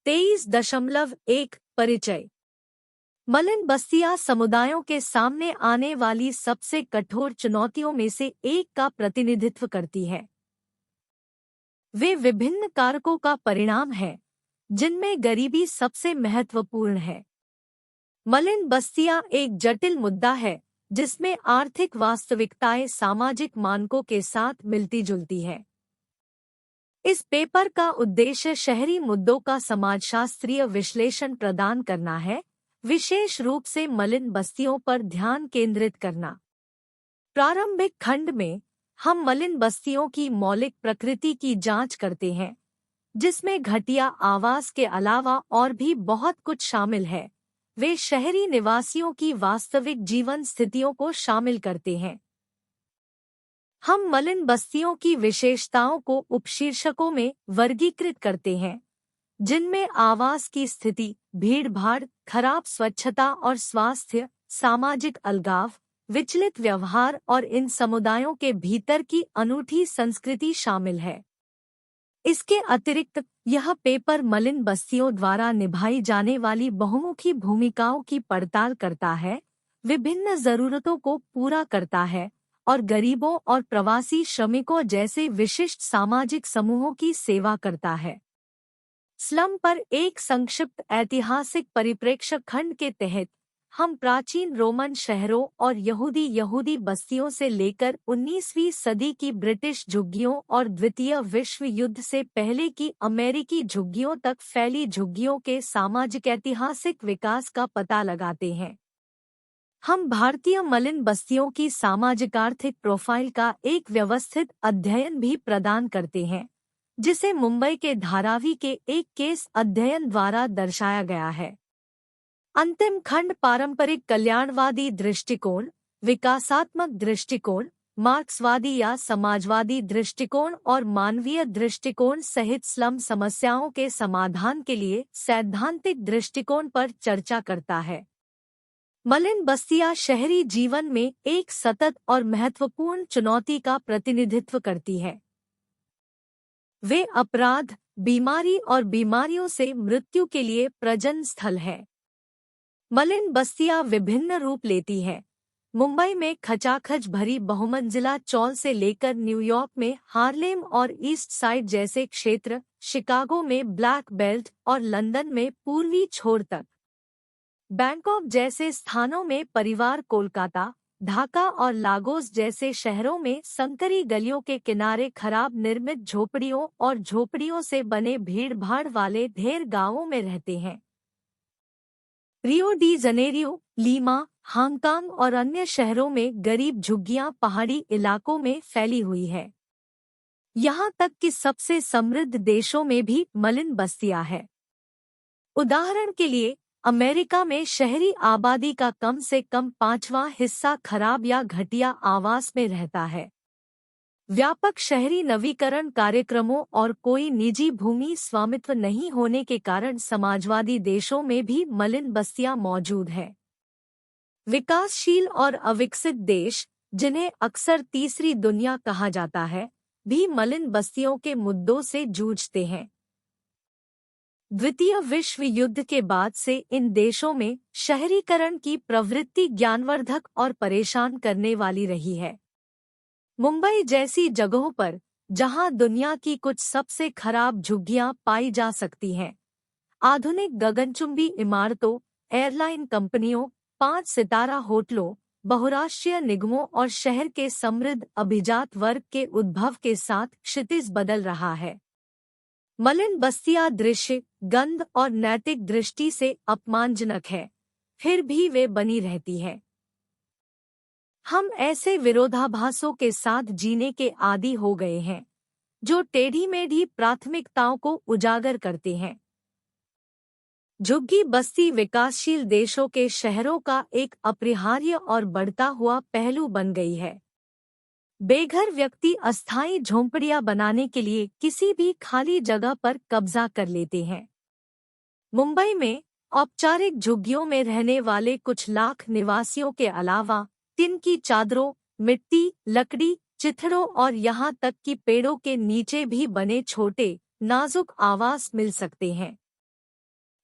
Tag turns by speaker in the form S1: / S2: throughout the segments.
S1: 23.1 परिचय। मलिन बस्तियां समुदायों के सामने आने वाली सबसे कठोर चुनौतियों में से एक का प्रतिनिधित्व करती है। वे विभिन्न कारकों का परिणाम है, जिनमें गरीबी सबसे महत्वपूर्ण है। मलिन बस्तियां एक जटिल मुद्दा है, जिसमें आर्थिक वास्तविकताएं सामाजिक मानकों के साथ मिलती जुलती है। इस पेपर का उद्देश्य शहरी मुद्दों का समाजशास्त्रीय विश्लेषण प्रदान करना है, विशेष रूप से मलिन बस्तियों पर ध्यान केंद्रित करना। प्रारंभिक खंड में हम मलिन बस्तियों की मौलिक प्रकृति की जांच करते हैं, जिसमें घटिया आवास के अलावा और भी बहुत कुछ शामिल है। वे शहरी निवासियों की वास्तविक जीवन स्थितियों को शामिल करते हैं। हम मलिन बस्तियों की विशेषताओं को उपशीर्षकों में वर्गीकृत करते हैं, जिनमें आवास की स्थिति, भीड़भाड़, खराब स्वच्छता और स्वास्थ्य, सामाजिक अलगाव, विचलित व्यवहार और इन समुदायों के भीतर की अनूठी संस्कृति शामिल है। इसके अतिरिक्त यह पेपर मलिन बस्तियों द्वारा निभाई जाने वाली बहुमुखी भूमिकाओं की पड़ताल करता है, विभिन्न जरूरतों को पूरा करता है और गरीबों और प्रवासी श्रमिकों जैसे विशिष्ट सामाजिक समूहों की सेवा करता है। स्लम पर एक संक्षिप्त ऐतिहासिक परिप्रेक्ष्य खंड के तहत हम प्राचीन रोमन शहरों और यहूदी बस्तियों से लेकर 19वीं सदी की ब्रिटिश झुग्गियों और द्वितीय विश्व युद्ध से पहले की अमेरिकी झुग्गियों तक फैली झुग्गियों के सामाजिक ऐतिहासिक विकास का पता लगाते हैं। हम भारतीय मलिन बस्तियों की सामाजिक आर्थिक प्रोफाइल का एक व्यवस्थित अध्ययन भी प्रदान करते हैं, जिसे मुंबई के धारावी के एक केस अध्ययन द्वारा दर्शाया गया है। अंतिम खंड पारंपरिक कल्याणवादी दृष्टिकोण, विकासात्मक दृष्टिकोण, मार्क्सवादी या समाजवादी दृष्टिकोण और मानवीय दृष्टिकोण सहित स्लम समस्याओं के समाधान के लिए सैद्धांतिक दृष्टिकोण पर चर्चा करता है। मलिन बस्तियां शहरी जीवन में एक सतत और महत्वपूर्ण चुनौती का प्रतिनिधित्व करती है। वे अपराध, बीमारी और बीमारियों से मृत्यु के लिए प्रजनन स्थल है। मलिन बस्तियां विभिन्न रूप लेती हैं। मुंबई में खचाखच भरी बहुमंजिला चौल से लेकर न्यूयॉर्क में हार्लेम और ईस्ट साइड जैसे क्षेत्र, शिकागो में ब्लैक बेल्ट और लंदन में पूर्वी छोर तक, बैंकॉक जैसे स्थानों में परिवार, कोलकाता, ढाका और लागोस जैसे शहरों में संकरी गलियों के किनारे खराब निर्मित झोपड़ियों और झोपड़ियों से बने भीड़भाड़ वाले ढेर गांवों में रहते हैं। Rio de Janeiro, Lima, Hong Kong और अन्य शहरों में गरीब झुग्गियां पहाड़ी इलाकों में फैली हुई है। यहाँ तक कि सबसे समृद्ध देशों में भी मलिन बस्तियां हैं। उदाहरण के लिए, अमेरिका में शहरी आबादी का कम से कम 5वां हिस्सा खराब या घटिया आवास में रहता है। व्यापक शहरी नवीकरण कार्यक्रमों और कोई निजी भूमि स्वामित्व नहीं होने के कारण समाजवादी देशों में भी मलिन बस्तियां मौजूद हैं। विकासशील और अविकसित देश, जिन्हें अक्सर तीसरी दुनिया कहा जाता है, भी मलिन बस्तियों के मुद्दों से जूझते हैं। द्वितीय विश्व युद्ध के बाद से इन देशों में शहरीकरण की प्रवृत्ति ज्ञानवर्धक और परेशान करने वाली रही है। मुंबई जैसी जगहों पर, जहां दुनिया की कुछ सबसे खराब झुग्गियां पाई जा सकती हैं, आधुनिक गगनचुंबी इमारतों, एयरलाइन कंपनियों, 5 सितारा होटलों, बहुराष्ट्रीय निगमों और शहर के समृद्ध अभिजात वर्ग के उद्भव के साथ क्षितिज बदल रहा है। मलिन बस्तियां दृश्य, गंध और नैतिक दृष्टि से अपमानजनक है, फिर भी वे बनी रहती है। हम ऐसे विरोधाभासों के साथ जीने के आदी हो गए हैं, जो टेढ़ी मेढ़ी प्राथमिकताओं को उजागर करते हैं। झुग्गी बस्ती विकासशील देशों के शहरों का एक अपरिहार्य और बढ़ता हुआ पहलू बन गई है। बेघर व्यक्ति अस्थायी झोंपड़ियां बनाने के लिए किसी भी खाली जगह पर कब्जा कर लेते हैं। मुंबई में औपचारिक झुग्गियों में रहने वाले कुछ लाख निवासियों के अलावा टिन की चादरों, मिट्टी, लकड़ी, चिथड़ों और यहाँ तक कि पेड़ों के नीचे भी बने छोटे, नाजुक आवास मिल सकते हैं।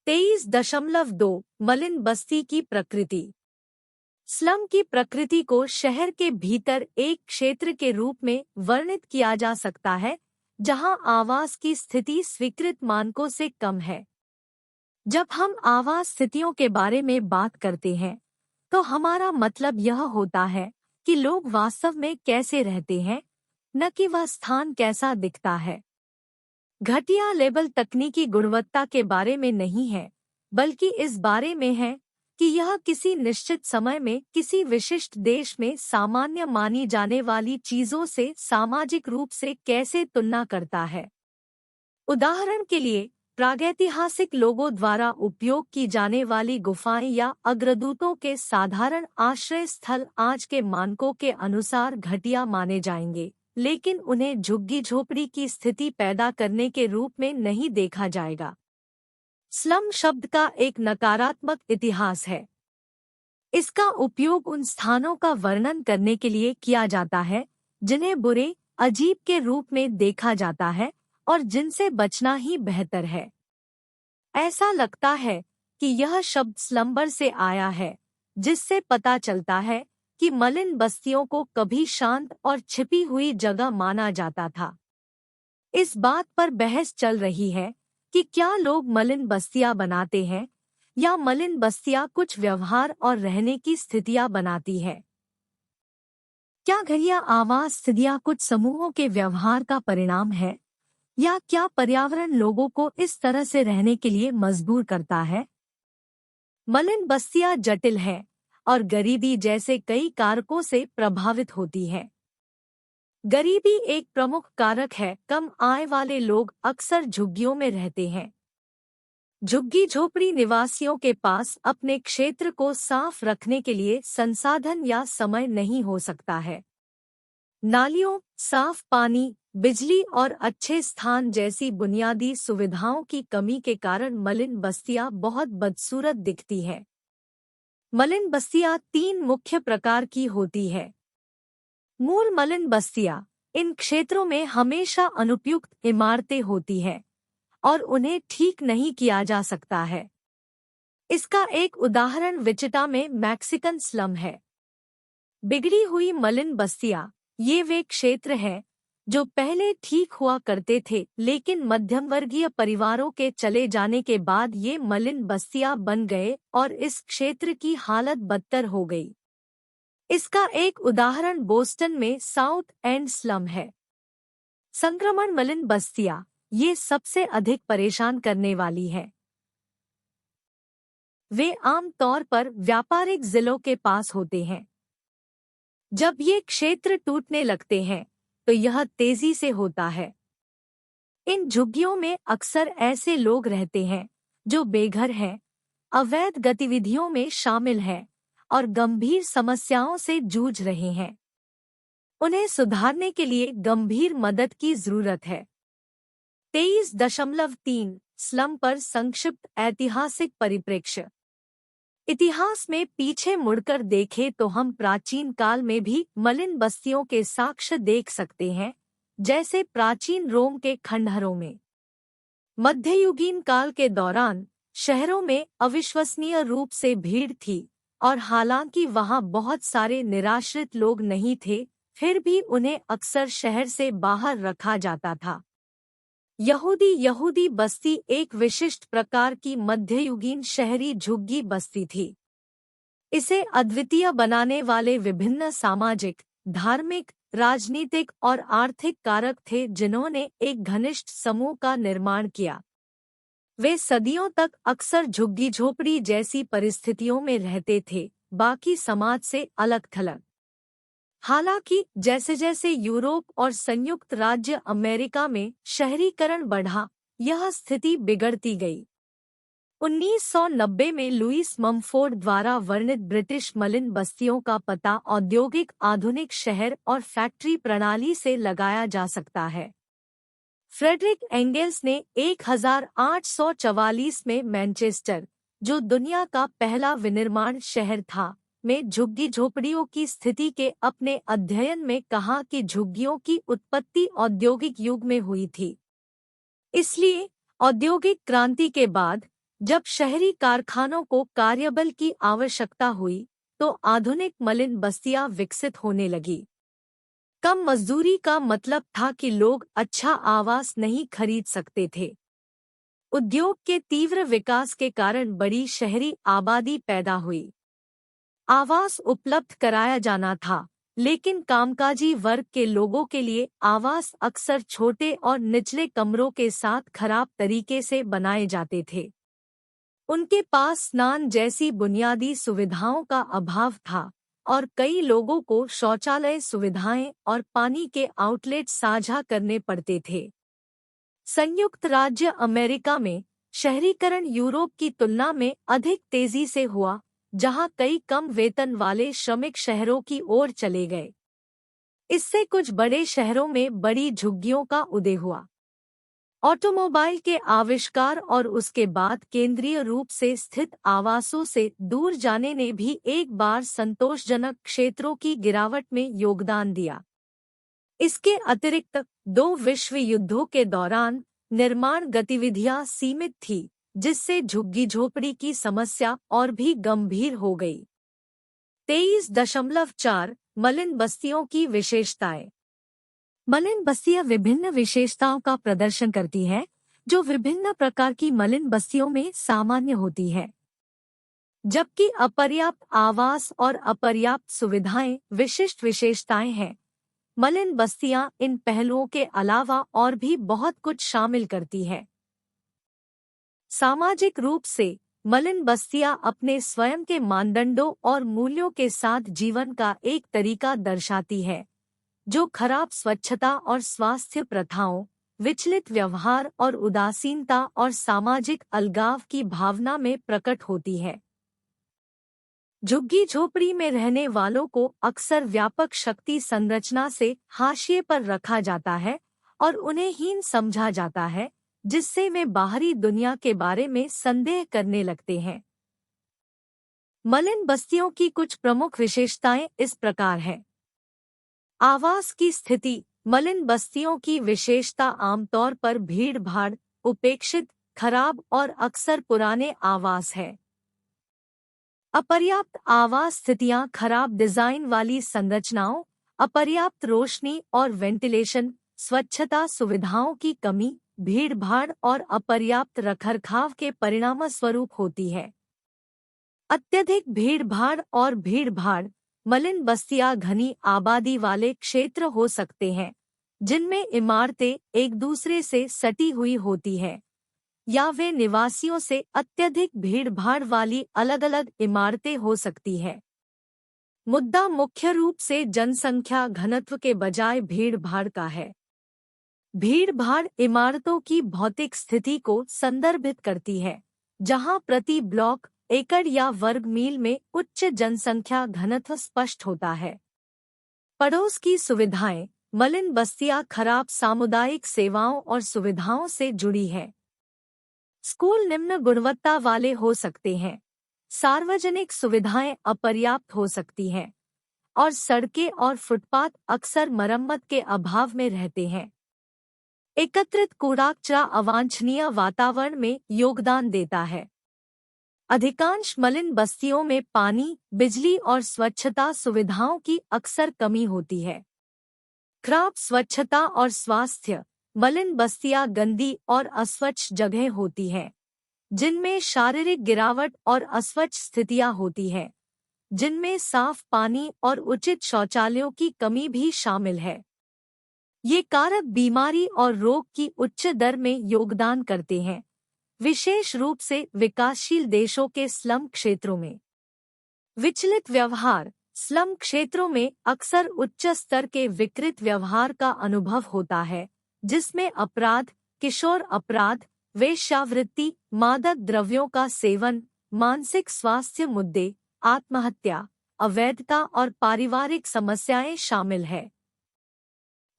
S1: 23.2 मलिन बस्ती की प्रकृति। स्लम की प्रकृति को शहर के भीतर एक क्षेत्र के रूप में वर्णित किया जा सकता है जहां आवास की स्थिति स्वीकृत मानकों से कम है। जब हम आवास स्थितियों के बारे में बात करते हैं तो हमारा मतलब यह होता है कि लोग वास्तव में कैसे रहते हैं, न कि वह स्थान कैसा दिखता है। घटिया लेबल तकनीकी गुणवत्ता के बारे में नहीं है, बल्कि इस बारे में है कि यह किसी निश्चित समय में किसी विशिष्ट देश में सामान्य मानी जाने वाली चीजों से सामाजिक रूप से कैसे तुलना करता है। उदाहरण के लिए, प्रागैतिहासिक लोगों द्वारा उपयोग की जाने वाली गुफाएं या अग्रदूतों के साधारण आश्रय स्थल आज के मानकों के अनुसार घटिया माने जाएंगे, लेकिन उन्हें झुग्गी झोपड़ी की स्थिति पैदा करने के रूप में नहीं देखा जाएगा। स्लम शब्द का एक नकारात्मक इतिहास है। इसका उपयोग उन स्थानों का वर्णन करने के लिए किया जाता है जिन्हें बुरे, अजीब के रूप में देखा जाता है और जिनसे बचना ही बेहतर है। ऐसा लगता है कि यह शब्द स्लम्बर से आया है, जिससे पता चलता है कि मलिन बस्तियों को कभी शांत और छिपी हुई जगह माना जाता था। इस बात पर बहस चल रही है कि क्या लोग मलिन बस्तियां बनाते हैं या मलिन बस्तियां कुछ व्यवहार और रहने की स्थितियां बनाती है। क्या घटिया आवास स्थितियां कुछ समूहों के व्यवहार का परिणाम है, या क्या पर्यावरण लोगों को इस तरह से रहने के लिए मजबूर करता है? मलिन बस्तियां जटिल हैं और गरीबी जैसे कई कारकों से प्रभावित होती है। गरीबी एक प्रमुख कारक है। कम आय वाले लोग अक्सर झुग्गियों में रहते हैं। झुग्गी झोपड़ी निवासियों के पास अपने क्षेत्र को साफ रखने के लिए संसाधन या समय नहीं हो सकता है। नालियों, साफ पानी, बिजली और अच्छे स्थान जैसी बुनियादी सुविधाओं की कमी के कारण मलिन बस्तियां बहुत बदसूरत दिखती हैं। मलिन बस्तियां 3 मुख्य प्रकार की होती है। मूल मलिन बस्तियां, इन क्षेत्रों में हमेशा अनुपयुक्त इमारतें होती हैं और उन्हें ठीक नहीं किया जा सकता है। इसका एक उदाहरण विचिटा में मैक्सिकन स्लम है। बिगड़ी हुई मलिन बस्तियां, ये वे क्षेत्र हैं जो पहले ठीक हुआ करते थे, लेकिन मध्यमवर्गीय परिवारों के चले जाने के बाद ये मलिन बस्तियां बन गए और इस क्षेत्र की हालत बदतर हो गई। इसका एक उदाहरण बोस्टन में साउथ एंड स्लम है। संक्रमण मलिन बस्तियां, ये सबसे अधिक परेशान करने वाली है। वे आम तौर पर व्यापारिक जिलों के पास होते हैं। जब ये क्षेत्र टूटने लगते हैं तो यह तेजी से होता है। इन झुग्गियों में अक्सर ऐसे लोग रहते हैं जो बेघर हैं, अवैध गतिविधियों में शामिल हैं और गंभीर समस्याओं से जूझ रहे हैं। उन्हें सुधारने के लिए गंभीर मदद की जरूरत है। 23.3 स्लम पर संक्षिप्त ऐतिहासिक परिप्रेक्ष्य। इतिहास में पीछे मुड़कर देखें तो हम प्राचीन काल में भी मलिन बस्तियों के साक्ष्य देख सकते हैं, जैसे प्राचीन रोम के खंडहरों में। मध्ययुगीन काल के दौरान शहरों में अविश्वसनीय रूप से भीड़ थी और हालांकि वहां बहुत सारे निराश्रित लोग नहीं थे, फिर भी उन्हें अक्सर शहर से बाहर रखा जाता था। यहूदी बस्ती एक विशिष्ट प्रकार की मध्ययुगीन शहरी झुग्गी बस्ती थी। इसे अद्वितीय बनाने वाले विभिन्न सामाजिक, धार्मिक, राजनीतिक और आर्थिक कारक थे जिन्होंने एक घनिष्ठ समूह का निर्माण किया। वे सदियों तक अक्सर झुग्गी झोपड़ी जैसी परिस्थितियों में रहते थे, बाकी समाज से अलग थलग। हालांकि जैसे जैसे यूरोप और संयुक्त राज्य अमेरिका में शहरीकरण बढ़ा, यह स्थिति बिगड़ती गई। 1990 में लुईस ममफोर्ड द्वारा वर्णित ब्रिटिश मलिन बस्तियों का पता औद्योगिक आधुनिक शहर और फैक्ट्री प्रणाली से लगाया जा सकता है। फ्रेडरिक एंगेल्स ने 1844 में मैनचेस्टर, जो दुनिया का पहला विनिर्माण शहर था, में झुग्गी झोपड़ियों की स्थिति के अपने अध्ययन में कहा कि झुग्गियों की उत्पत्ति औद्योगिक युग में हुई थी। इसलिए औद्योगिक क्रांति के बाद जब शहरी कारखानों को कार्यबल की आवश्यकता हुई तो आधुनिक मलिन बस्तियां विकसित होने लगी। कम मजदूरी का मतलब था कि लोग अच्छा आवास नहीं खरीद सकते थे। उद्योग के तीव्र विकास के कारण बड़ी शहरी आबादी पैदा हुई। आवास उपलब्ध कराया जाना था, लेकिन कामकाजी वर्ग के लोगों के लिए आवास अक्सर छोटे और निचले कमरों के साथ खराब तरीके से बनाए जाते थे। उनके पास स्नान जैसी बुनियादी सुविधाओं का अभाव था और कई लोगों को शौचालय सुविधाएं और पानी के आउटलेट साझा करने पड़ते थे। संयुक्त राज्य अमेरिका में शहरीकरण यूरोप की तुलना में अधिक तेजी से हुआ, जहां कई कम वेतन वाले श्रमिक शहरों की ओर चले गए। इससे कुछ बड़े शहरों में बड़ी झुग्गियों का उदय हुआ। ऑटोमोबाइल के आविष्कार और उसके बाद केंद्रीय रूप से स्थित आवासों से दूर जाने ने भी एक बार संतोषजनक क्षेत्रों की गिरावट में योगदान दिया। इसके अतिरिक्त 2 विश्व युद्धों के दौरान निर्माण गतिविधियां सीमित थी, जिससे झुग्गी झोपड़ी की समस्या और भी गंभीर हो गई। 23.4 मलिन बस्तियों की विशेषताएं। मलिन बस्तियां विभिन्न विशेषताओं का प्रदर्शन करती हैं, जो विभिन्न प्रकार की मलिन बस्तियों में सामान्य होती है। जबकि अपर्याप्त आवास और अपर्याप्त सुविधाएं विशिष्ट विशेषताएं हैं, मलिन बस्तियां इन पहलुओं के अलावा और भी बहुत कुछ शामिल करती है। सामाजिक रूप से मलिन बस्तियां अपने स्वयं के मानदंडों और मूल्यों के साथ जीवन का एक तरीका दर्शाती है, जो खराब स्वच्छता और स्वास्थ्य प्रथाओं, विचलित व्यवहार और उदासीनता और सामाजिक अलगाव की भावना में प्रकट होती है। झुग्गी झोपड़ी में रहने वालों को अक्सर व्यापक शक्ति संरचना से हाशिए पर रखा जाता है और उन्हें हीन समझा जाता है, जिससे वे बाहरी दुनिया के बारे में संदेह करने लगते हैं। मलिन बस्तियों की कुछ प्रमुख विशेषताएं इस प्रकार हैं। आवास की स्थिति। मलिन बस्तियों की विशेषता आमतौर पर भीड़-भाड़, उपेक्षित, खराब और अक्सर पुराने आवास है। अपर्याप्त आवास स्थितियां खराब डिजाइन वाली संरचनाओं, अपर्याप्त रोशनी और वेंटिलेशन, स्वच्छता सुविधाओं की कमी, भीड़-भाड़ और अपर्याप्त रखरखाव के परिणामस्वरूप होती है। अत्यधिक भीड़-भाड़ और भीड़-भाड़। मलिन बस्तियां घनी आबादी वाले क्षेत्र हो सकते हैं, जिनमें इमारतें एक दूसरे से सटी हुई होती है, या वे निवासियों से अत्यधिक भीड़-भाड़ वाली अलग-अलग इमारतें हो सकती है। मुद्दा मुख्य रूप से जनसंख्या घनत्व के बजाय भीड़-भाड़ का है। भीड़-भाड़ इमारतों की भौतिक स्थिति को संदर्भित करती है, जहां प्रति ब्लॉक, एकड़ या वर्ग मील में उच्च जनसंख्या घनत्व स्पष्ट होता है। पड़ोस की सुविधाएं। मलिन बस्तियां खराब सामुदायिक सेवाओं और सुविधाओं से जुड़ी है। स्कूल निम्न गुणवत्ता वाले हो सकते हैं, सार्वजनिक सुविधाएं अपर्याप्त हो सकती हैं, और सड़कें और फुटपाथ अक्सर मरम्मत के अभाव में रहते हैं। एकत्रित कूड़ा-कचरा अवांछनीय वातावरण में योगदान देता है। अधिकांश मलिन बस्तियों में पानी, बिजली और स्वच्छता सुविधाओं की अक्सर कमी होती है। खराब स्वच्छता और स्वास्थ्य। मलिन बस्तियां गंदी और अस्वच्छ जगह होती हैं, जिनमें शारीरिक गिरावट और अस्वच्छ स्थितियां होती हैं, जिनमें साफ पानी और उचित शौचालयों की कमी भी शामिल है। ये कारक बीमारी और रोग की उच्च दर में योगदान करते हैं, विशेष रूप से विकासशील देशों के स्लम क्षेत्रों में। विचलित व्यवहार। स्लम क्षेत्रों में अक्सर उच्च स्तर के विकृत व्यवहार का अनुभव होता है, जिसमें अपराध, किशोर अपराध, वेश्यावृत्ति, मादक द्रव्यों का सेवन, मानसिक स्वास्थ्य मुद्दे, आत्महत्या, अवैधता और पारिवारिक समस्याएं शामिल है।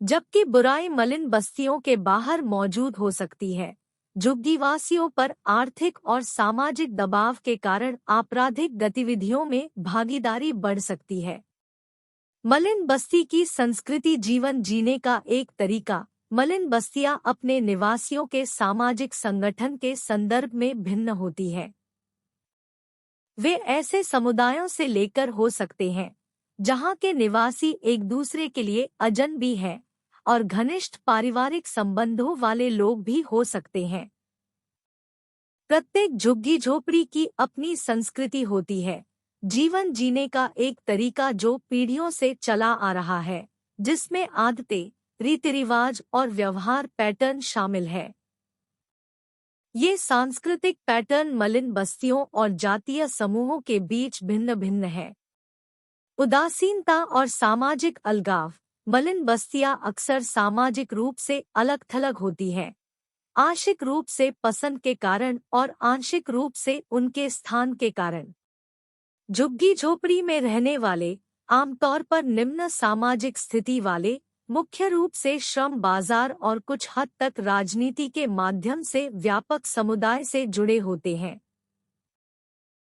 S1: जबकि बुराई मलिन बस्तियों के बाहर मौजूद हो सकती है। झुग्गीवासियों पर आर्थिक और सामाजिक दबाव के कारण आपराधिक गतिविधियों में भागीदारी बढ़ सकती है। मलिन बस्ती की संस्कृति जीवन जीने का एक तरीका, मलिन बस्तियां अपने निवासियों के सामाजिक संगठन के संदर्भ में भिन्न होती है। वे ऐसे समुदायों से लेकर हो सकते हैं जहां के निवासी एक दूसरे के लिए अजनबी हैं और घनिष्ठ पारिवारिक संबंधों वाले लोग भी हो सकते हैं। प्रत्येक झुग्गी झोपड़ी की अपनी संस्कृति होती है, जीवन जीने का एक तरीका जो पीढ़ियों से चला आ रहा है, जिसमें आदतें, रीति रिवाज और व्यवहार पैटर्न शामिल है। ये सांस्कृतिक पैटर्न मलिन बस्तियों और जातीय समूहों के बीच भिन्न भिन्न है। उदासीनता और सामाजिक अलगाव। मलिन बस्तियां अक्सर सामाजिक रूप से अलग थलग होती हैं, आंशिक रूप से पसंद के कारण और आंशिक रूप से उनके स्थान के कारण। झुग्गी झोपड़ी में रहने वाले आमतौर पर निम्न सामाजिक स्थिति वाले, मुख्य रूप से श्रम बाजार और कुछ हद तक राजनीति के माध्यम से व्यापक समुदाय से जुड़े होते हैं।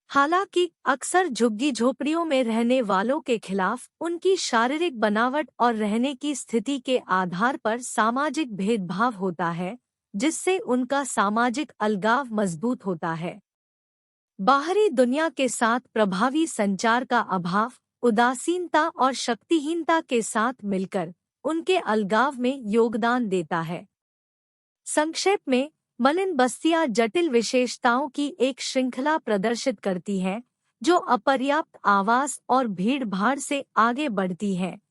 S1: हालांकि अक्सर झुग्गी झोपड़ियों में रहने वालों के खिलाफ उनकी शारीरिक बनावट और रहने की स्थिति के आधार पर सामाजिक भेदभाव होता है, जिससे उनका सामाजिक अलगाव मजबूत होता है। बाहरी दुनिया के साथ प्रभावी संचार का अभाव, उदासीनता और शक्तिहीनता के साथ मिलकर उनके अलगाव में योगदान देता है। संक्षेप में, मलिन बस्तियां जटिल विशेषताओं की एक श्रृंखला प्रदर्शित करती हैं, जो अपर्याप्त आवास और भीड़-भाड़ से आगे बढ़ती हैं,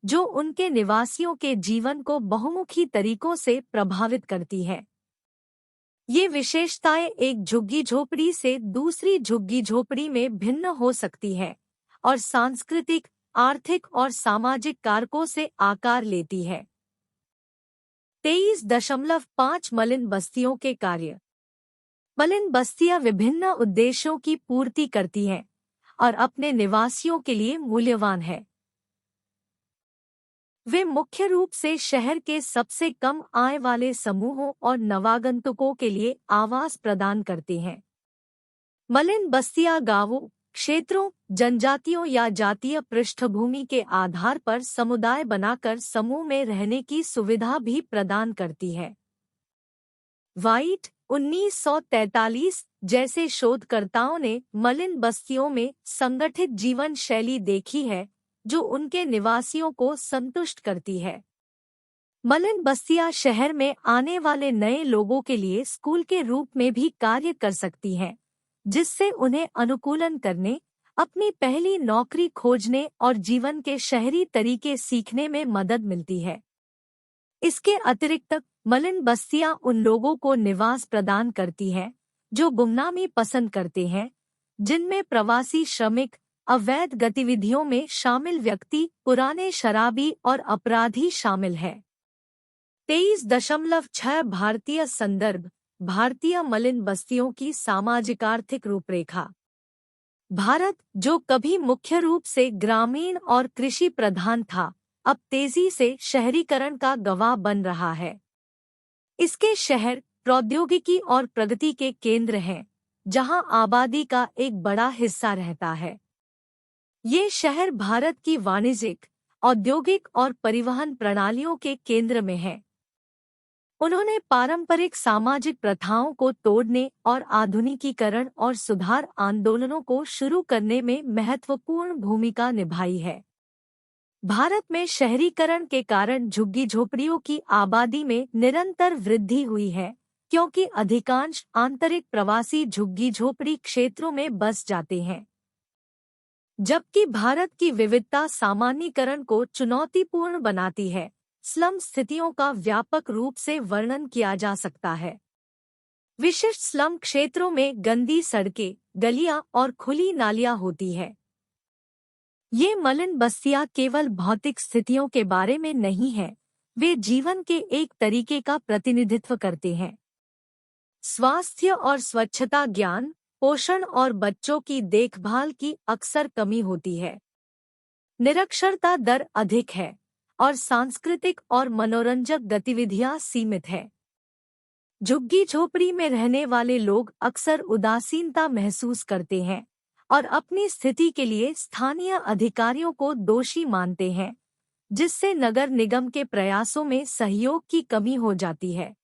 S1: जो उनके निवासियों के जीवन को बहुमुखी तरीकों से प्रभावित करती है। ये विशेषताएं एक झुग्गी झोपड़ी से दूसरी झुग्गी झोपड़ी में भिन्न हो सकती है और सांस्कृतिक, आर्थिक और सामाजिक कारकों से आकार लेती है। 23.5 मलिन बस्तियों के कार्य। मलिन बस्तियां विभिन्न उद्देश्यों की पूर्ति करती हैं और अपने निवासियों के लिए मूल्यवान है। वे मुख्य रूप से शहर के सबसे कम आय वाले समूहों और नवागंतुकों के लिए आवास प्रदान करते हैं। मलिन बस्तियां गांवों, क्षेत्रों, जनजातियों या जातीय पृष्ठभूमि के आधार पर समुदाय बनाकर समूह में रहने की सुविधा भी प्रदान करती है। वाइट, 1943 जैसे शोधकर्ताओं ने मलिन बस्तियों में संगठित जीवन शैली देखी है जो उनके निवासियों को संतुष्ट करती है। मलिन बस्तियां शहर में आने वाले नए लोगों के लिए स्कूल के रूप में भी कार्य कर सकती हैं, जिससे उन्हें अनुकूलन करने, अपनी पहली नौकरी खोजने और जीवन के शहरी तरीके सीखने में मदद मिलती है। इसके अतिरिक्त मलिन बस्तियां उन लोगों को निवास प्रदान करती हैं जो गुमनामी पसंद करते हैं, जिनमें प्रवासी श्रमिक, अवैध गतिविधियों में शामिल व्यक्ति, पुराने शराबी और अपराधी शामिल है। 23.6 भारतीय संदर्भ। भारतीय मलिन बस्तियों की सामाजिक आर्थिक रूपरेखा। भारत, जो कभी मुख्य रूप से ग्रामीण और कृषि प्रधान था, अब तेजी से शहरीकरण का गवाह बन रहा है। इसके शहर प्रौद्योगिकी और प्रगति के केंद्र हैं, जहां आबादी का एक बड़ा हिस्सा रहता है। ये शहर भारत की वाणिज्यिक, औद्योगिक और परिवहन प्रणालियों के केंद्र में हैं। उन्होंने पारंपरिक सामाजिक प्रथाओं को तोड़ने और आधुनिकीकरण और सुधार आंदोलनों को शुरू करने में महत्वपूर्ण भूमिका निभाई है। भारत में शहरीकरण के कारण झुग्गी झोपड़ियों की आबादी में निरंतर वृद्धि हुई है, क्योंकि अधिकांश आंतरिक प्रवासी झुग्गी झोपड़ी क्षेत्रों में बस जाते हैं। जबकि भारत की विविधता सामान्यीकरण को चुनौतीपूर्ण बनाती है, स्लम स्थितियों का व्यापक रूप से वर्णन किया जा सकता है। विशिष्ट स्लम क्षेत्रों में गंदी सड़कें, गलियां और खुली नालियां होती है। ये मलिन बस्तियां केवल भौतिक स्थितियों के बारे में नहीं हैं, वे जीवन के एक तरीके का प्रतिनिधित्व करते हैं। स्वास्थ्य और स्वच्छता, ज्ञान, पोषण और बच्चों की देखभाल की अक्सर कमी होती है। निरक्षरता दर अधिक है और सांस्कृतिक और मनोरंजक गतिविधियां सीमित है। झुग्गी झोपड़ी में रहने वाले लोग अक्सर उदासीनता महसूस करते हैं और अपनी स्थिति के लिए स्थानीय अधिकारियों को दोषी मानते हैं, जिससे नगर निगम के प्रयासों में सहयोग की कमी हो जाती है।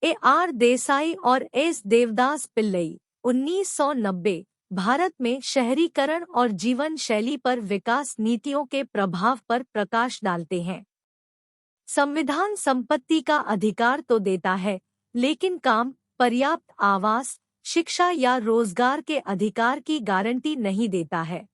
S1: AR देसाई और S देवदास पिल्लई 1990 भारत में शहरीकरण और जीवन शैली पर विकास नीतियों के प्रभाव पर प्रकाश डालते हैं। संविधान संपत्ति का अधिकार तो देता है, लेकिन काम, पर्याप्त आवास, शिक्षा या रोजगार के अधिकार की गारंटी नहीं देता है।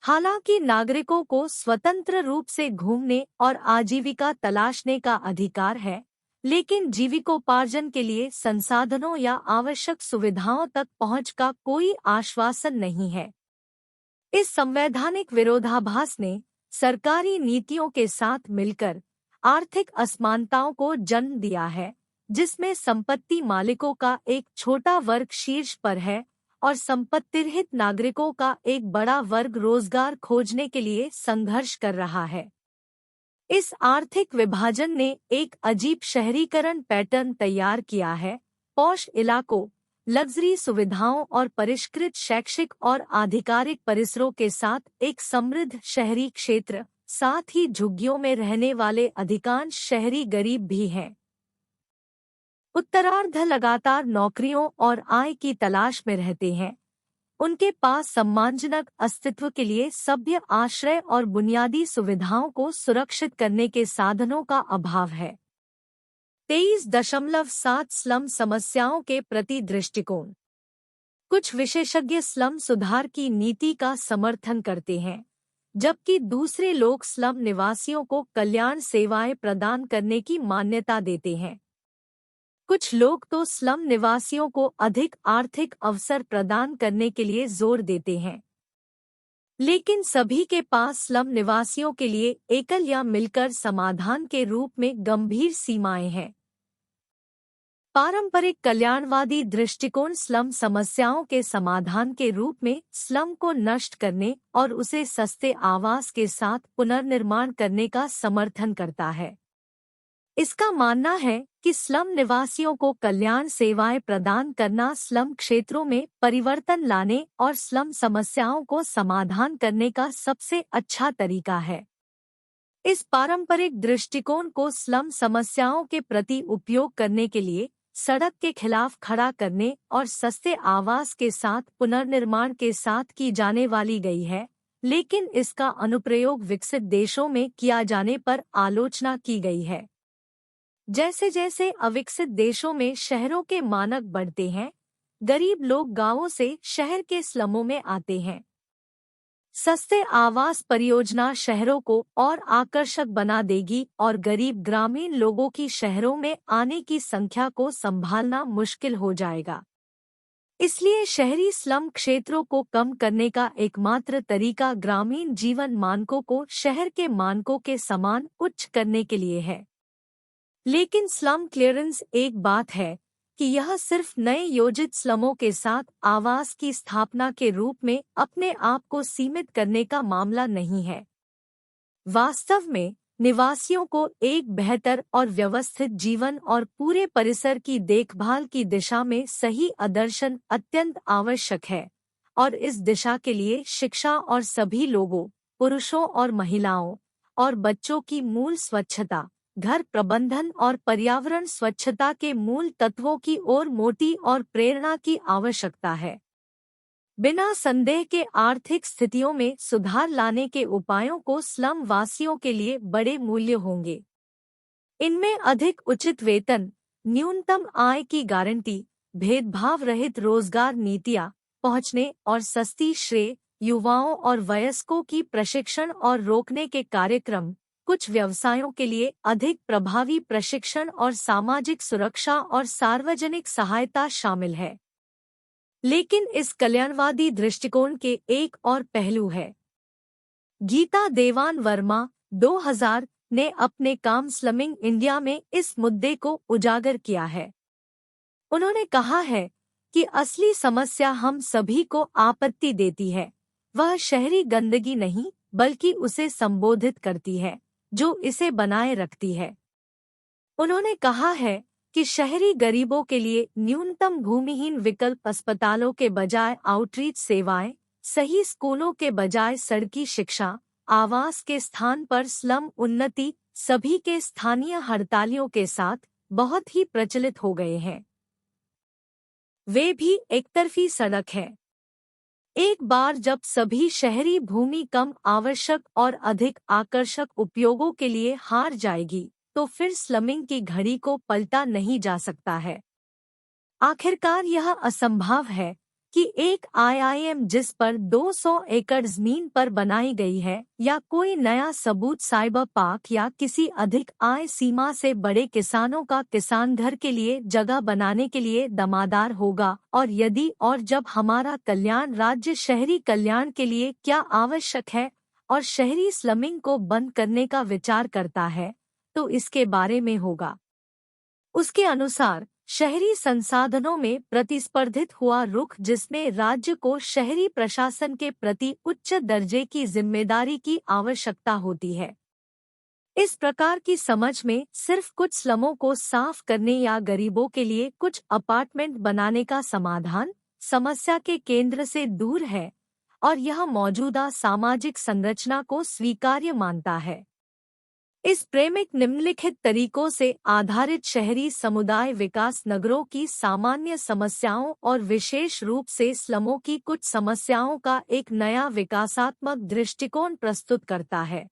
S1: हालांकि नागरिकों को स्वतंत्र रूप से घूमने और आजीविका तलाशने का अधिकार है, लेकिन जीविकोपार्जन के लिए संसाधनों या आवश्यक सुविधाओं तक पहुंच का कोई आश्वासन नहीं है। इस संवैधानिक विरोधाभास ने सरकारी नीतियों के साथ मिलकर आर्थिक असमानताओं को जन्म दिया है, जिसमें संपत्ति मालिकों का एक छोटा वर्ग शीर्ष पर है और संपत्तिरहित नागरिकों का एक बड़ा वर्ग रोजगार खोजने के लिए संघर्ष कर रहा है। इस आर्थिक विभाजन ने एक अजीब शहरीकरण पैटर्न तैयार किया है। पॉश इलाकों, लग्जरी सुविधाओं और परिष्कृत शैक्षिक और आधिकारिक परिसरों के साथ एक समृद्ध शहरी क्षेत्र, साथ ही झुग्गियों में रहने वाले अधिकांश शहरी गरीब भी हैं। उत्तरार्ध लगातार नौकरियों और आय की तलाश में रहते हैं। उनके पास सम्मानजनक अस्तित्व के लिए सभ्य आश्रय और बुनियादी सुविधाओं को सुरक्षित करने के साधनों का अभाव है। 23.7 स्लम समस्याओं के प्रति दृष्टिकोण। कुछ विशेषज्ञ स्लम सुधार की नीति का समर्थन करते हैं, जबकि दूसरे लोग स्लम निवासियों को कल्याण सेवाएं प्रदान करने की मान्यता देते हैं। कुछ लोग तो स्लम निवासियों को अधिक आर्थिक अवसर प्रदान करने के लिए जोर देते हैं, लेकिन सभी के पास स्लम निवासियों के लिए एकल या मिलकर समाधान के रूप में गंभीर सीमाएं हैं। पारंपरिक कल्याणवादी दृष्टिकोण स्लम समस्याओं के समाधान के रूप में स्लम को नष्ट करने और उसे सस्ते आवास के साथ पुनर्निर्माण करने का समर्थन करता है। इसका मानना है कि स्लम निवासियों को कल्याण सेवाएं प्रदान करना स्लम क्षेत्रों में परिवर्तन लाने और स्लम समस्याओं को समाधान करने का सबसे अच्छा तरीका है। इस पारंपरिक दृष्टिकोण को स्लम समस्याओं के प्रति उपयोग करने के लिए सड़क के खिलाफ खड़ा करने और सस्ते आवास के साथ पुनर्निर्माण के साथ की जाने वाली गई है, लेकिन इसका अनुप्रयोग विकसित देशों में किया जाने पर आलोचना की गई है। जैसे जैसे अविकसित देशों में शहरों के मानक बढ़ते हैं, गरीब लोग गांवों से शहर के स्लमों में आते हैं। सस्ते आवास परियोजना शहरों को और आकर्षक बना देगी और गरीब ग्रामीण लोगों की शहरों में आने की संख्या को संभालना मुश्किल हो जाएगा। इसलिए शहरी स्लम क्षेत्रों को कम करने का एकमात्र तरीका ग्रामीण जीवन मानकों को शहर के मानकों के समान उच्च करने के लिए है। लेकिन स्लम क्लियरेंस एक बात है कि यह सिर्फ नए योजित स्लमों के साथ आवास की स्थापना के रूप में अपने आप को सीमित करने का मामला नहीं है। वास्तव में निवासियों को एक बेहतर और व्यवस्थित जीवन और पूरे परिसर की देखभाल की दिशा में सही आदर्शन अत्यंत आवश्यक है, और इस दिशा के लिए शिक्षा और सभी लोगों, पुरुषों और महिलाओं और बच्चों की मूल स्वच्छता, घर प्रबंधन और पर्यावरण स्वच्छता के मूल तत्वों की ओर मोटी और प्रेरणा की आवश्यकता है। बिना संदेह के आर्थिक स्थितियों में सुधार लाने के उपायों को स्लम वासियों के लिए बड़े मूल्य होंगे। इनमें अधिक उचित वेतन, न्यूनतम आय की गारंटी, भेदभाव रहित रोजगार नीतियां, पहुंचने और सस्ती श्रेय, युवाओं और वयस्कों की प्रशिक्षण और रोकने के कार्यक्रम, कुछ व्यवसायों के लिए अधिक प्रभावी प्रशिक्षण और सामाजिक सुरक्षा और सार्वजनिक सहायता शामिल है। लेकिन इस कल्याणवादी दृष्टिकोण के एक और पहलू है। गीता देवान वर्मा 2000 ने अपने काम स्लमिंग इंडिया में इस मुद्दे को उजागर किया है। उन्होंने कहा है कि असली समस्या हम सभी को आपत्ति देती है, वह शहरी गंदगी नहीं बल्कि उसे संबोधित करती है जो इसे बनाए रखती है। उन्होंने कहा है कि शहरी गरीबों के लिए न्यूनतम भूमिहीन विकल्प अस्पतालों के बजाय आउटरीच सेवाएं, सही स्कूलों के बजाय सड़की शिक्षा, आवास के स्थान पर स्लम उन्नति सभी के स्थानीय हड़तालियों के साथ बहुत ही प्रचलित हो गए हैं। वे भी एकतरफी सड़क है। एक बार जब सभी शहरी भूमि कम आवश्यक और अधिक आकर्षक उपयोगों के लिए हार जाएगी, तो फिर स्लमिंग की घड़ी को पलटा नहीं जा सकता है। आखिरकार यह असंभव है कि एक आईआईएम जिस पर 200 एकड़ जमीन पर बनाई गई है या कोई नया सबूत साइबर पार्क या किसी अधिक आय सीमा से बड़े किसानों का किसान घर के लिए जगह बनाने के लिए दमादार होगा, और यदि और जब हमारा कल्याण राज्य शहरी कल्याण के लिए क्या आवश्यक है और शहरी स्लमिंग को बंद करने का विचार करता है, तो इसके बारे में होगा। उसके अनुसार शहरी संसाधनों में प्रतिस्पर्धित हुआ रुख, जिसमें राज्य को शहरी प्रशासन के प्रति उच्च दर्जे की जिम्मेदारी की आवश्यकता होती है। इस प्रकार की समझ में सिर्फ कुछ स्लमों को साफ करने या गरीबों के लिए कुछ अपार्टमेंट बनाने का समाधान समस्या के केंद्र से दूर है, और यह मौजूदा सामाजिक संरचना को स्वीकार्य मानता है। इस प्रेमिक निम्नलिखित तरीकों से आधारित शहरी समुदाय विकास नगरों की सामान्य समस्याओं और विशेष रूप से स्लमों की कुछ समस्याओं का एक नया विकासात्मक दृष्टिकोण प्रस्तुत करता है।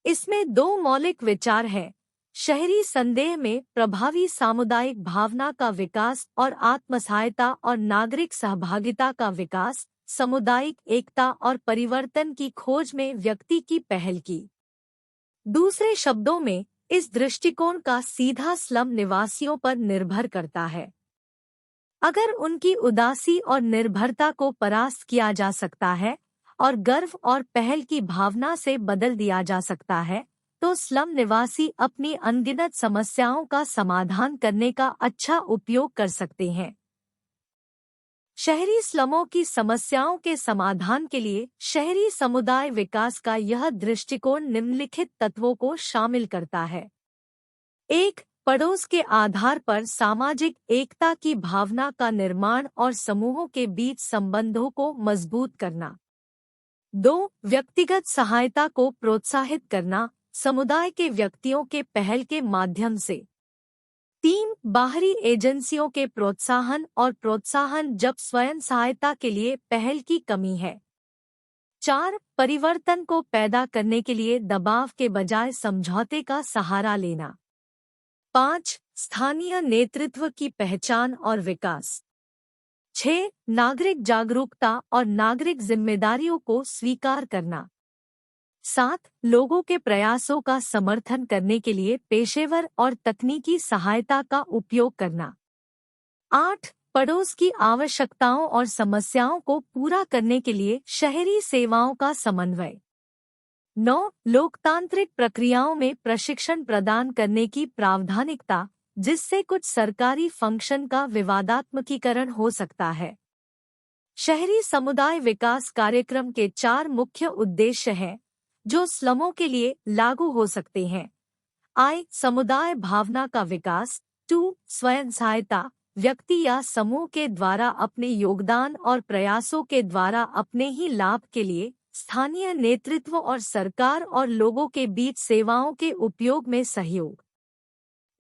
S1: इसमें दो मौलिक विचार हैं: शहरी संदेह में प्रभावी सामुदायिक भावना का विकास और आत्मसहायता और नागरिक सहभागिता का विकास, सामुदायिक एकता और परिवर्तन की खोज में व्यक्ति की पहल की। दूसरे शब्दों में, इस दृष्टिकोण का सीधा स्लम निवासियों पर निर्भर करता है। अगर उनकी उदासी और निर्भरता को परास्त किया जा सकता है और गर्व और पहल की भावना से बदल दिया जा सकता है, तो स्लम निवासी अपनी अनगिनत समस्याओं का समाधान करने का अच्छा उपयोग कर सकते हैं। शहरी स्लमों की समस्याओं के समाधान के लिए शहरी समुदाय विकास का यह दृष्टिकोण निम्नलिखित तत्वों को शामिल करता है। 1. पड़ोस के आधार पर सामाजिक एकता की भावना का निर्माण और समूहों के बीच संबंधों को मजबूत करना। 2. व्यक्तिगत सहायता को प्रोत्साहित करना, समुदाय के व्यक्तियों के पहल के माध्यम से। 3. बाहरी एजेंसियों के प्रोत्साहन जब स्वयं सहायता के लिए पहल की कमी है। 4. परिवर्तन को पैदा करने के लिए दबाव के बजाय समझौते का सहारा लेना। 5. स्थानीय नेतृत्व की पहचान और विकास। 6. नागरिक जागरूकता और नागरिक जिम्मेदारियों को स्वीकार करना। 7. लोगों के प्रयासों का समर्थन करने के लिए पेशेवर और तकनीकी सहायता का उपयोग करना। 8. पड़ोस की आवश्यकताओं और समस्याओं को पूरा करने के लिए शहरी सेवाओं का समन्वय। 9. लोकतांत्रिक प्रक्रियाओं में प्रशिक्षण प्रदान करने की प्रावधानिकता, जिससे कुछ सरकारी फंक्शन का विवादात्मकीकरण हो सकता है। शहरी समुदाय विकास कार्यक्रम के 4 मुख्य उद्देश्य हैं जो स्लमों के लिए लागू हो सकते हैं। समुदाय भावना का विकास। 2. स्वयं सहायता, व्यक्ति या समूह के द्वारा अपने योगदान और प्रयासों के द्वारा अपने ही लाभ के लिए स्थानीय नेतृत्व और सरकार और लोगों के बीच सेवाओं के उपयोग में सहयोग।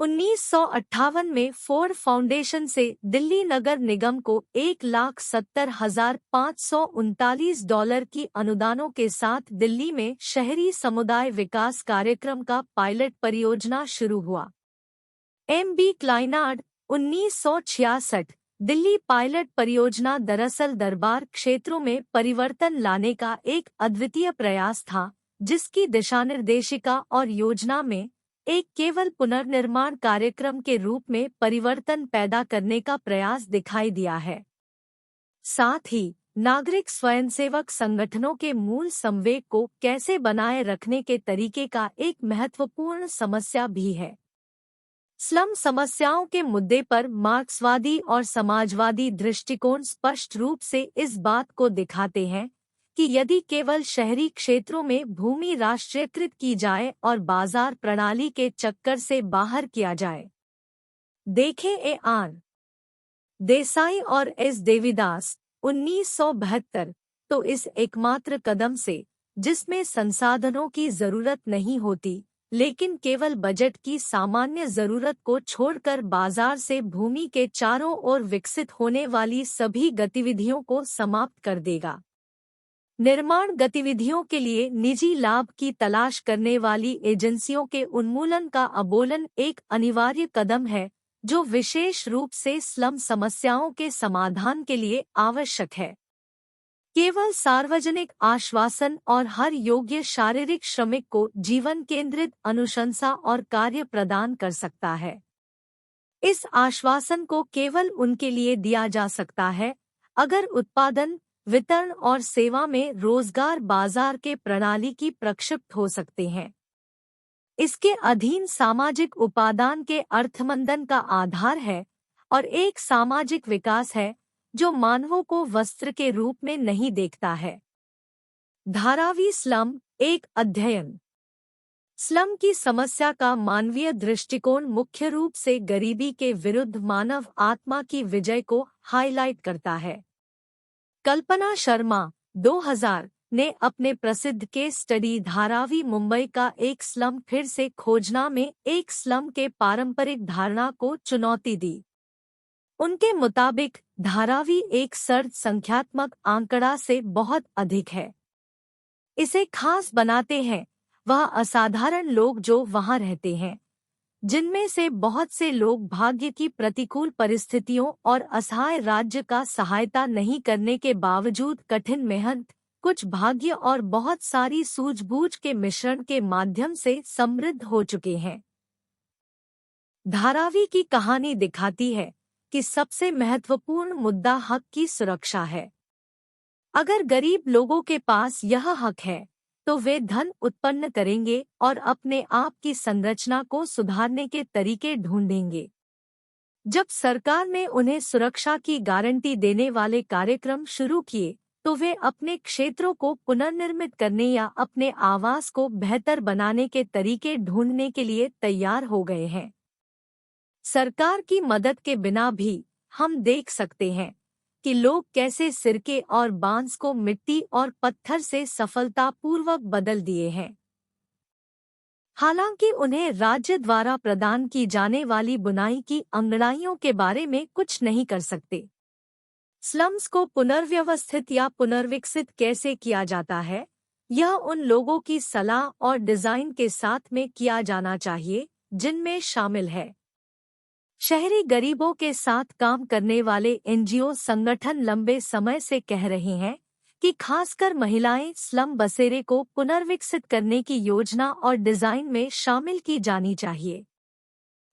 S1: 1958 में फोर्ड फाउंडेशन से दिल्ली नगर निगम को $1,70,539 की अनुदानों के साथ दिल्ली में शहरी समुदाय विकास कार्यक्रम का पायलट परियोजना शुरू हुआ। M.B. क्लाइनार्ड 1966 दिल्ली पायलट परियोजना दरअसल दरबार क्षेत्रों में परिवर्तन लाने का एक अद्वितीय प्रयास था, जिसकी दिशानिर्देशिका और योजना में एक केवल पुनर्निर्माण कार्यक्रम के रूप में परिवर्तन पैदा करने का प्रयास दिखाई दिया है। साथ ही नागरिक स्वयंसेवक संगठनों के मूल संवेग को कैसे बनाए रखने के तरीके का एक महत्वपूर्ण समस्या भी है। स्लम समस्याओं के मुद्दे पर मार्क्सवादी और समाजवादी दृष्टिकोण स्पष्ट रूप से इस बात को दिखाते हैं कि यदि केवल शहरी क्षेत्रों में भूमि राष्ट्रीयकृत की जाए और बाजार प्रणाली के चक्कर से बाहर किया जाए। देखें A.R. देसाई और S. देवीदास 1972, तो इस एकमात्र कदम से जिसमें संसाधनों की जरूरत नहीं होती, लेकिन केवल बजट की सामान्य जरूरत को छोड़कर बाजार से भूमि के चारों ओर विकसित होने वाली सभी गतिविधियों को समाप्त कर देगा। निर्माण गतिविधियों के लिए निजी लाभ की तलाश करने वाली एजेंसियों के उन्मूलन का अबोलन एक अनिवार्य कदम है, जो विशेष रूप से स्लम समस्याओं के समाधान के लिए आवश्यक है। केवल सार्वजनिक आश्वासन और हर योग्य शारीरिक श्रमिक को जीवन केंद्रित अनुशंसा और कार्य प्रदान कर सकता है। इस आश्वासन को केवल उनके लिए दिया जा सकता है अगर उत्पादन, वितरण और सेवा में रोजगार बाजार के प्रणाली की प्रक्षिप्त हो सकते हैं। इसके अधीन सामाजिक उपादान के अर्थमंदन का आधार है और एक सामाजिक विकास है जो मानवों को वस्त्र के रूप में नहीं देखता है। धारावी स्लम एक अध्ययन। स्लम की समस्या का मानवीय दृष्टिकोण मुख्य रूप से गरीबी के विरुद्ध मानव आत्मा की विजय को हाईलाइट करता है। कल्पना शर्मा 2000 ने अपने प्रसिद्ध केस स्टडी धारावी मुंबई का एक स्लम फिर से खोजना में एक स्लम के पारंपरिक धारणा को चुनौती दी। उनके मुताबिक धारावी एक सर्द संख्यात्मक आंकड़ा से बहुत अधिक है। इसे खास बनाते हैं वह असाधारण लोग जो वहां रहते हैं, जिनमें से बहुत से लोग भाग्य की प्रतिकूल परिस्थितियों और असहाय राज्य का सहायता नहीं करने के बावजूद कठिन मेहनत, कुछ भाग्य और बहुत सारी सूझबूझ के मिश्रण के माध्यम से समृद्ध हो चुके हैं। धारावी की कहानी दिखाती है कि सबसे महत्वपूर्ण मुद्दा हक की सुरक्षा है। अगर गरीब लोगों के पास यह हक है तो वे धन उत्पन्न करेंगे और अपने आप की संरचना को सुधारने के तरीके ढूंढेंगे। जब सरकार ने उन्हें सुरक्षा की गारंटी देने वाले कार्यक्रम शुरू किए तो वे अपने क्षेत्रों को पुनर्निर्मित करने या अपने आवास को बेहतर बनाने के तरीके ढूंढने के लिए तैयार हो गए हैं। सरकार की मदद के बिना भी हम देख सकते हैं कि लोग कैसे सिरके और बांस को मिट्टी और पत्थर से सफलतापूर्वक बदल दिए हैं। हालांकि उन्हें राज्य द्वारा प्रदान की जाने वाली बुनाई की अंगड़ाइयों के बारे में कुछ नहीं कर सकते। स्लम्स को पुनर्व्यवस्थित या पुनर्विकसित कैसे किया जाता है, यह उन लोगों की सलाह और डिजाइन के साथ में किया जाना चाहिए जिनमें शामिल है। शहरी गरीबों के साथ काम करने वाले एनजीओ संगठन लंबे समय से कह रहे हैं कि खासकर महिलाएं स्लम बसेरे को पुनर्विकसित करने की योजना और डिजाइन में शामिल की जानी चाहिए।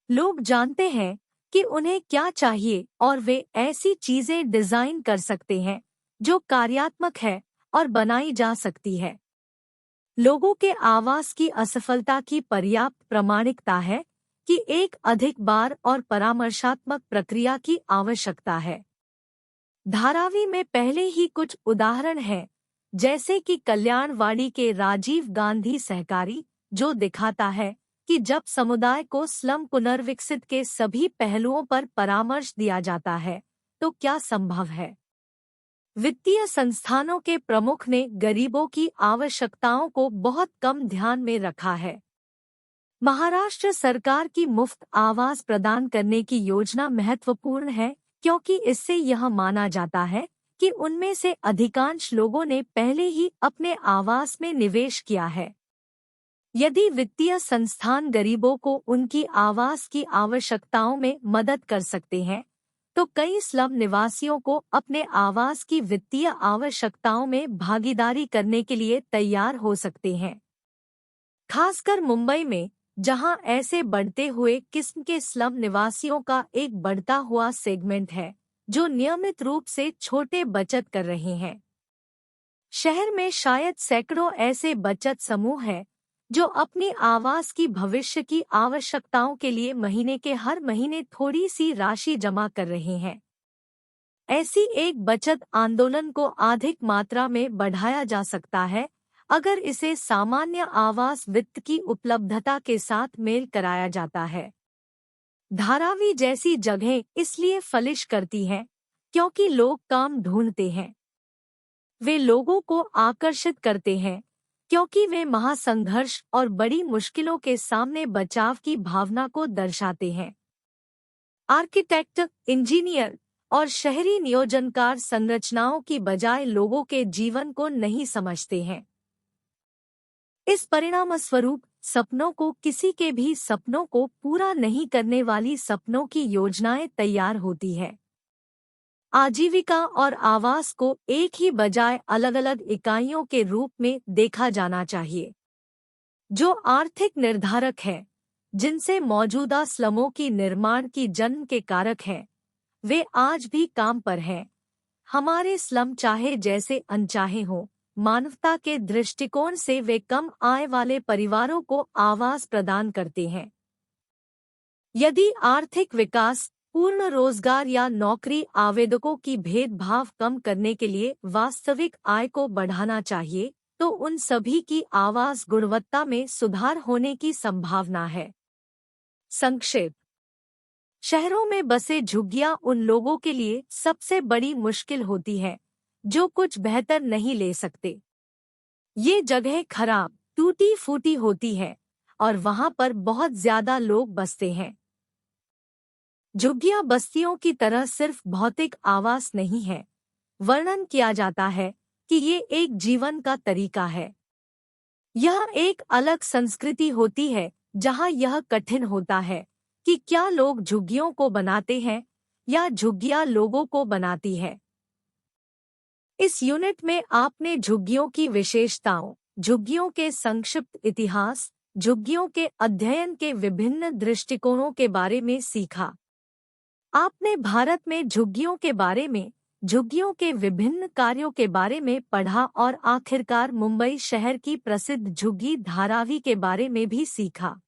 S1: लोग जानते हैं कि उन्हें क्या चाहिए और वे ऐसी चीजें डिजाइन कर सकते हैं जो कार्यात्मक है और बनाई जा सकती है। लोगों के आवास की असफलता की पर्याप्त प्रामाणिकता है कि एक अधिक बार और परामर्शात्मक प्रक्रिया की आवश्यकता है। धारावी में पहले ही कुछ उदाहरण हैं, जैसे कि कल्याणवाड़ी के राजीव गांधी सहकारी, जो दिखाता है कि जब समुदाय को स्लम पुनर्विकसित के सभी पहलुओं पर परामर्श दिया जाता है तो क्या संभव है। वित्तीय संस्थानों के प्रमुख ने गरीबों की आवश्यकताओं को बहुत कम ध्यान में रखा है। महाराष्ट्र सरकार की मुफ्त आवास प्रदान करने की योजना महत्वपूर्ण है क्योंकि इससे यह माना जाता है कि उनमें से अधिकांश लोगों ने पहले ही अपने आवास में निवेश किया है। यदि वित्तीय संस्थान गरीबों को उनकी आवास की आवश्यकताओं में मदद कर सकते हैं तो कई स्लम निवासियों को अपने आवास की वित्तीय आवश्यकताओं में भागीदारी करने के लिए तैयार हो सकते हैं। खासकर मुंबई में, जहां ऐसे बढ़ते हुए किस्म के स्लम निवासियों का एक बढ़ता हुआ सेगमेंट है जो नियमित रूप से छोटे बचत कर रहे हैं। शहर में शायद सैकड़ों ऐसे बचत समूह हैं जो अपनी आवास की भविष्य की आवश्यकताओं के लिए महीने के हर महीने थोड़ी सी राशि जमा कर रहे हैं। ऐसी एक बचत आंदोलन को अधिक मात्रा में बढ़ाया जा सकता है अगर इसे सामान्य आवास वित्त की उपलब्धता के साथ मेल कराया जाता है। धारावी जैसी जगहें इसलिए फलिश करती हैं क्योंकि लोग काम ढूंढते हैं। वे लोगों को आकर्षित करते हैं क्योंकि वे महासंघर्ष और बड़ी मुश्किलों के सामने बचाव की भावना को दर्शाते हैं। आर्किटेक्ट, इंजीनियर और शहरी नियोजनकार संरचनाओं की बजाय लोगों के जीवन को नहीं समझते हैं। इस परिणामस्वरूप सपनों को, किसी के भी सपनों को पूरा नहीं करने वाली सपनों की योजनाएं तैयार होती है। आजीविका और आवास को एक ही बजाय अलग-अलग इकाइयों के रूप में देखा जाना चाहिए, जो आर्थिक निर्धारक हैं, जिनसे मौजूदा स्लमों की निर्माण की जन्म के कारक हैं, वे आज भी काम पर हैं। हमारे स्लम चाहे जैसे अनचाहे हों, मानवता के दृष्टिकोण से वे कम आय वाले परिवारों को आवास प्रदान करते हैं। यदि आर्थिक विकास पूर्ण रोजगार या नौकरी आवेदकों की भेदभाव कम करने के लिए वास्तविक आय को बढ़ाना चाहिए, तो उन सभी की आवास गुणवत्ता में सुधार होने की संभावना है। संक्षेप: शहरों में बसे झुग्गियां उन लोगों के लिए सबसे बड़ी मुश्किल होती है जो कुछ बेहतर नहीं ले सकते। ये जगह खराब, टूटी फूटी होती है और वहां पर बहुत ज्यादा लोग बसते हैं। झुग्गियां बस्तियों की तरह सिर्फ भौतिक आवास नहीं है। वर्णन किया जाता है कि ये एक जीवन का तरीका है। यह एक अलग संस्कृति होती है जहां यह कठिन होता है कि क्या लोग झुग्गियों को बनाते हैं या झुग्गियां लोगों को बनाती है। इस यूनिट में आपने झुग्गियों की विशेषताओं, झुग्गियों के संक्षिप्त इतिहास, झुग्गियों के अध्ययन के विभिन्न दृष्टिकोणों के बारे में सीखा। आपने भारत में झुग्गियों के बारे में, झुग्गियों के विभिन्न कार्यों के बारे में पढ़ा और आखिरकार मुंबई शहर की प्रसिद्ध झुग्गी धारावी के बारे में भी सीखा।